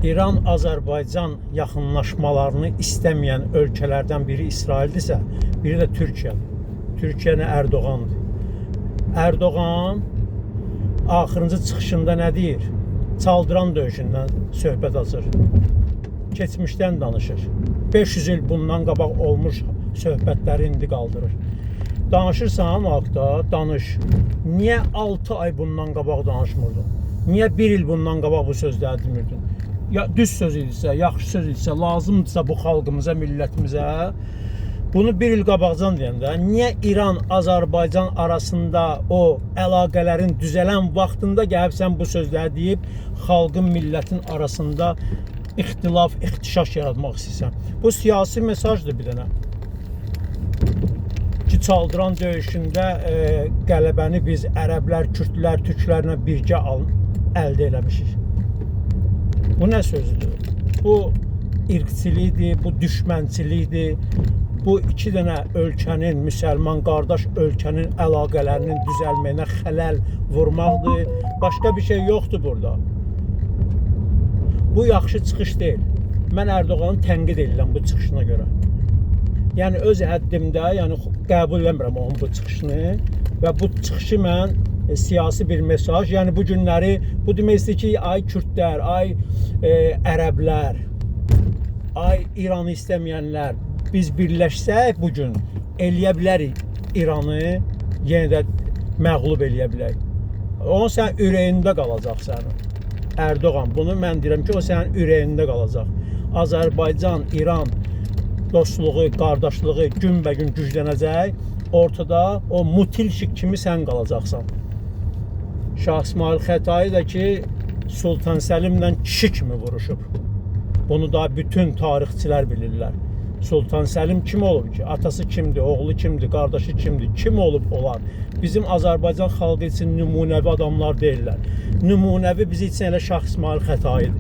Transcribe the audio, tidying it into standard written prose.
İran-Azərbaycan yaxınlaşmalarını istəməyən ölkələrdən biri İsraildirsə, biri də Türkiyədir. Türkiyə nə Erdoğandır. Erdoğan axırıncı çıxışında nə deyir? Çaldıran döyüşündən söhbət açır. Keçmişdən danışır. 500 il bundan qabaq olmuş söhbətləri indi qaldırır. Danışırsan haqda, danış. Niyə 6 ay bundan qabaq danışmırdın? Niyə 1 il bundan qabaq bu sözləri demirdin? Ya düz söz idisə, yaxşı söz idisə, lazımdırsa bu xalqımıza, millətimizə, bunu 1 il qabaqcan deyəndə, niyə İran, Azərbaycan arasında o əlaqələrin düzələn vaxtında gəlib sən bu sözləri deyib, xalqın, millətin arasında ixtilaf, ixtişaş yaratmaq istəyirsən? Bu siyasi mesajdır bir dənə. Ki, Çaldıran döyüşündə qələbəni biz ərəblər, kürdlər, türklərlə birgə əldə eləmişik. Bu nə sözdür? Bu irqçilikdir, bu düşmənçilikdir. Bu iki dənə ölkənin, müsəlman qardaş ölkənin əlaqələrinin düzəlməyinə xələl vurmaqdır. Başqa bir şey yoxdur burada. Bu yaxşı çıxış deyil. Mən Erdoğanı tənqid edirəm bu çıxışına görə. Yəni öz həddimdə, yəni qəbul eləmirəm onun bu çıxışını və bu çıxışı mən siyasi bir mesaj, yəni bu günləri bu demək istəyir ki, ay kürdlər, ay ərəblər, ay İranı istəməyənlər, biz birləşsək bugün eləyə bilərik İranı, yenə də məğlub eləyə bilərik. Onun sənin ürəyində qalacaq sənin. Erdoğan, bunu mən deyirəm ki, o sənin ürəyində qalacaq. Azərbaycan, İran dostluğu, qardaşlığı günbəgün güclənəcək. Ortada o mutilşik kimi sən qalacaqsan. Şah İsmail Xətai da ki, Sultan Səlimlə kişi kimi vuruşub. Bunu da bütün tarixçilər bilirlər. Sultan Səlim kim olub ki? Atası kimdir, oğlu kimdir, qardaşı kimdir? Kim olub olar? Bizim Azərbaycan xalqı üçün nümunəvi adamlar deyirlər. Nümunəvi bizi üçün elə Şah İsmail Xətaidir.